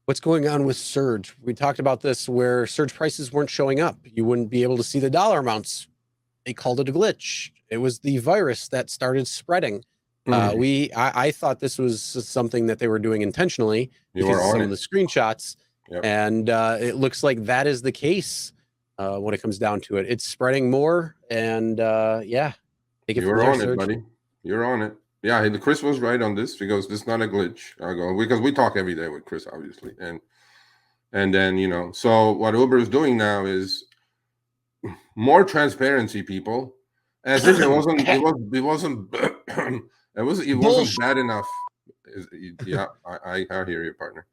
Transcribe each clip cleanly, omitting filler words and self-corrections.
What's going on with surge? We talked about this where surge prices weren't showing up. You wouldn't be able to see the dollar amounts. They called it a glitch. It was the virus that started spreading. I thought this was something that they were doing intentionally because of some of the screenshots. Yep. And it looks like that is the case when it comes down to it. It's spreading more, and yeah. You're on it, buddy. You're on it. Yeah, Chris was right on this because this is not a glitch. Because we talk every day with Chris, obviously, and then so what Uber is doing now is more transparency, people, as if it wasn't bad enough. Yeah, I hear you, partner.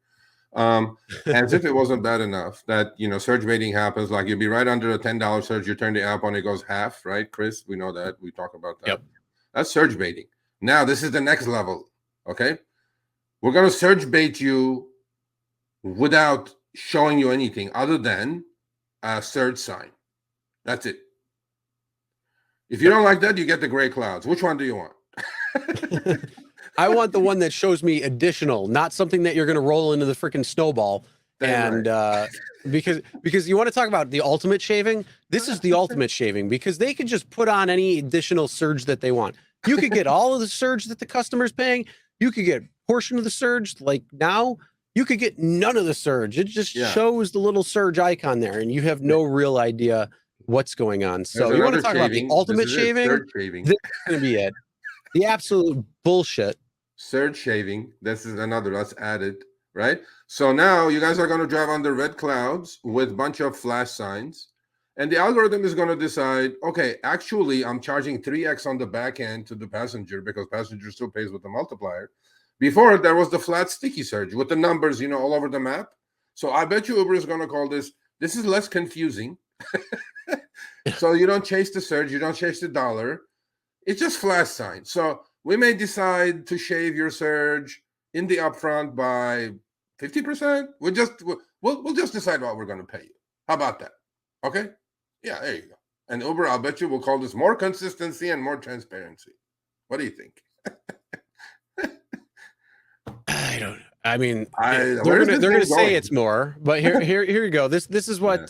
As if it wasn't bad enough that surge baiting happens. Like you'll be right under a $10 surge, you turn the app on, it goes half, right, Chris? We know that. We talk about that. Yep. That's surge baiting. Now this is the next level. Okay, we're gonna surge bait you without showing you anything other than a surge sign. That's it. If you don't like that, you get the gray clouds. Which one do you want? I want the one that shows me additional, not something that you're going to roll into the freaking snowball. And because you want to talk about the ultimate shaving, this is the ultimate shaving because they could just put on any additional surge that they want. You could get all of the surge that the customer's paying. You could get a portion of the surge. Like now, you could get none of the surge. It just shows the little surge icon there, and you have no real idea what's going on. So you want to talk about the ultimate shaving? This is going to be it. The absolute bullshit. Surge shaving. This is another. Let's add it, right? So now you guys are going to drive under red clouds with a bunch of flash signs. And the algorithm is going to decide, okay, actually, I'm charging 3x on the back end to the passenger because passenger still pays with the multiplier. Before, there was the flat sticky surge with the numbers, all over the map. So I bet you Uber is going to call this is less confusing. So you don't chase the surge, you don't chase the dollar. It's just flash sign. So we may decide to shave your surge in the upfront by 50%. We'll just decide what we're going to pay you. How about that? Okay? Yeah, there you go. And Uber, I'll bet you will call this more consistency and more transparency. What do you think? I mean, they're gonna say it's more, but here you go. This is what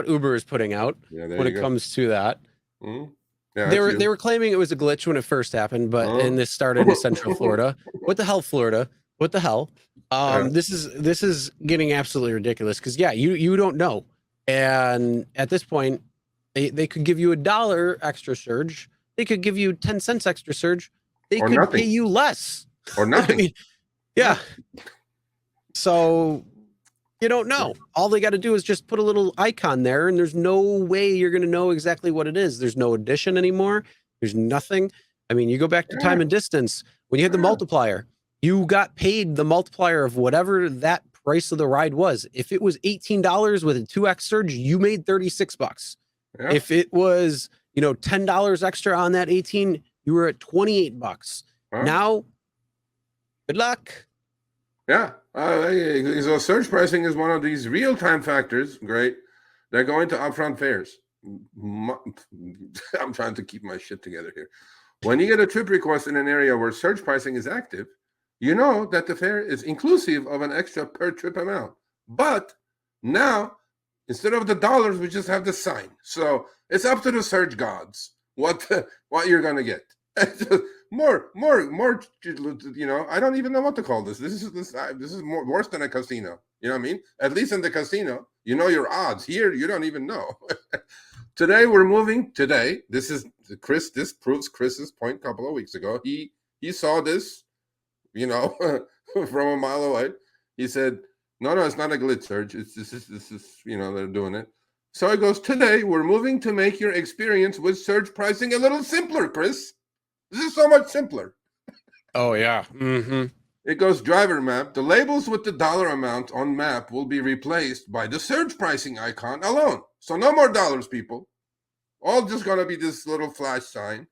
Uber is putting out when it comes to that. Mm-hmm. Yeah, they were claiming it was a glitch when it first happened, but and this started in Central Florida. What the hell, Florida? What the hell? This is getting absolutely ridiculous because you don't know. And at this point, they could give you $1 extra surge. They could give you 10 cents extra surge. They could pay you less. Or nothing. I mean, yeah. So you don't know. All they got to do is just put a little icon there, and there's no way you're going to know exactly what it is. There's no addition anymore. There's nothing. I mean, you go back to time and distance. When you had the multiplier, you got paid the multiplier of whatever that price of the ride was. If it was $18 with a 2x surge, you made $36. Yeah. If it was, $10 extra on that 18, you were at $28. Huh? Now, good luck. Yeah. So surge pricing is one of these real-time factors. Great. They're going to upfront fares. I'm trying to keep my shit together here. When you get a trip request in an area where surge pricing is active, you know that the fare is inclusive of an extra per trip amount. But now, instead of the dollars, we just have the sign. So it's up to the surge gods what you're going to get. more, I don't even know what to call this. This is more worse than a casino. You know what I mean? At least in the casino, you know your odds. Here, you don't even know. Today, this is Chris. This proves Chris's point a couple of weeks ago. He saw this, from a mile away. He said, no, it's not a glitch surge. This is, they're doing it. So it goes, today, we're moving to make your experience with surge pricing a little simpler, Chris. This is so much simpler. Oh, yeah. Mm-hmm. It goes, driver map. The labels with the dollar amount on map will be replaced by the surge pricing icon alone. So no more dollars, people. All just going to be this little flash sign.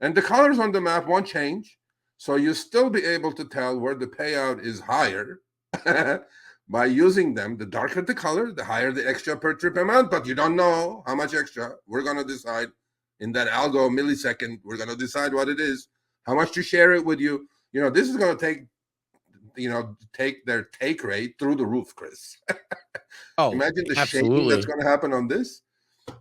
And the colors on the map won't change. So you'll still be able to tell where the payout is higher by using them. The darker the color, the higher the extra per trip amount. But you don't know how much extra. We're going to decide in that algo millisecond. We're going to decide what it is, how much to share it with you. You know, this is going to take their take rate through the roof, Chris. Oh, imagine the shaming absolutely. that's going to happen on this.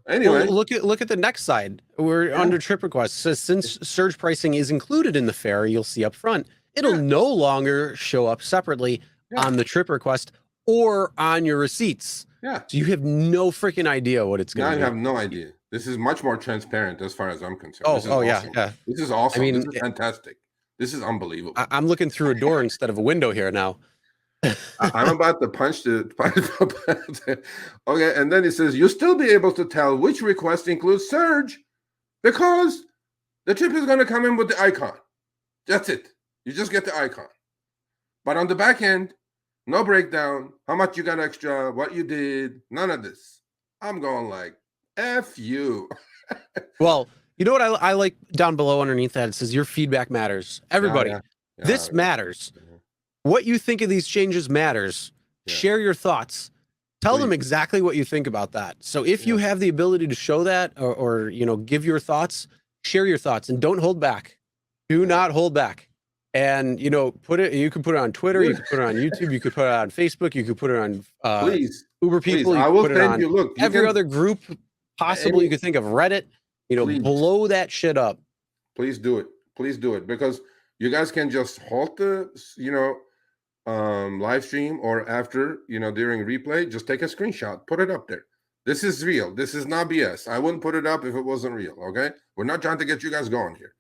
Anyway, Well, look at the next side. We're under trip request. Says since surge pricing is included in the fare, you'll see up front, it'll no longer show up separately on the trip request or on your receipts. Yeah. So you have no freaking idea what it's going to be. I have no idea. This is much more transparent as far as I'm concerned. Oh, this is awesome. yeah. This is awesome. I mean, this is fantastic. This is unbelievable. I'm looking through a door instead of a window here now. I'm about to punch the okay, and then it says you'll still be able to tell which request includes surge because the trip is going to come in with the icon. That's it. You just get the icon. But on the back end, no breakdown, how much you got extra, what you did, none of this. I'm going like, F you. Well, you know what I like down below underneath that? It says your feedback matters. Everybody, this matters. What you think of these changes matters. Share your thoughts. Tell them exactly what you think about that. So if you have the ability to show that or give your thoughts, share your thoughts and don't hold back. Do not hold back. And you can put it on Twitter, you can put it on YouTube, you could put it on Facebook, you could put it on Uber people, I will send you. Look, every other group possible you could think of, Reddit, blow that shit up. Please do it. Please do it, because you guys can just halt the live stream, or after during replay, just take a screenshot, put it up there. This is real. This is not BS. I wouldn't put it up if it wasn't real. Okay, we're not trying to get you guys going here.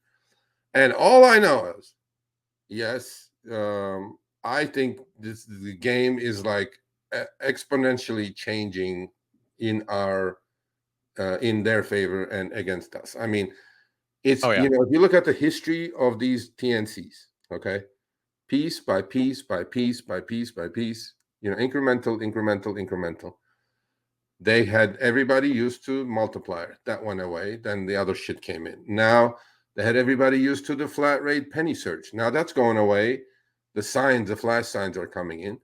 And all I know is, yes, I think the game is like exponentially changing in their favor and against us. I mean, it's if you look at the history of these TNCs, okay, piece by piece by piece by piece by piece, incremental. They had everybody used to multiplier. That went away. Then the other shit came in. Now they had everybody used to the flat rate penny search. Now that's going away. The flash signs are coming in.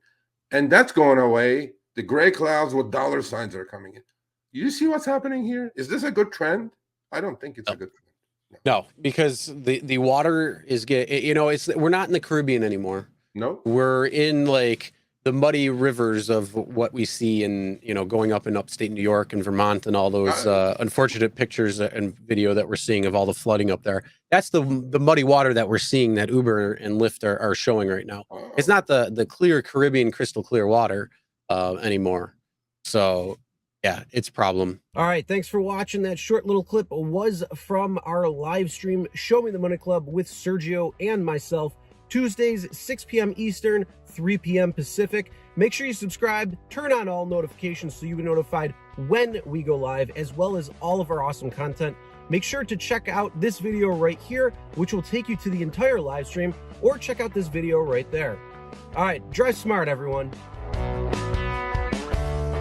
And that's going away. The gray clouds with dollar signs are coming in. You see what's happening here? Is this a good trend? I don't think it's a good trend. No, because the water is getting, we're not in the Caribbean anymore. No. We're in like the muddy rivers of what we see in, going up in upstate New York and Vermont and all those unfortunate pictures and video that we're seeing of all the flooding up there. That's the muddy water that we're seeing that Uber and Lyft are showing right now. It's not the clear Caribbean crystal clear water anymore. So yeah, it's a problem. All right, thanks for watching. That short little clip was from our live stream, Show Me the Money Club with Sergio and myself, Tuesdays, 6 p.m. Eastern, 3 p.m. Pacific. Make sure you subscribe, turn on all notifications so you get notified when we go live, as well as all of our awesome content. Make sure to check out this video right here, which will take you to the entire live stream, or check out this video right there. All right, drive smart, everyone.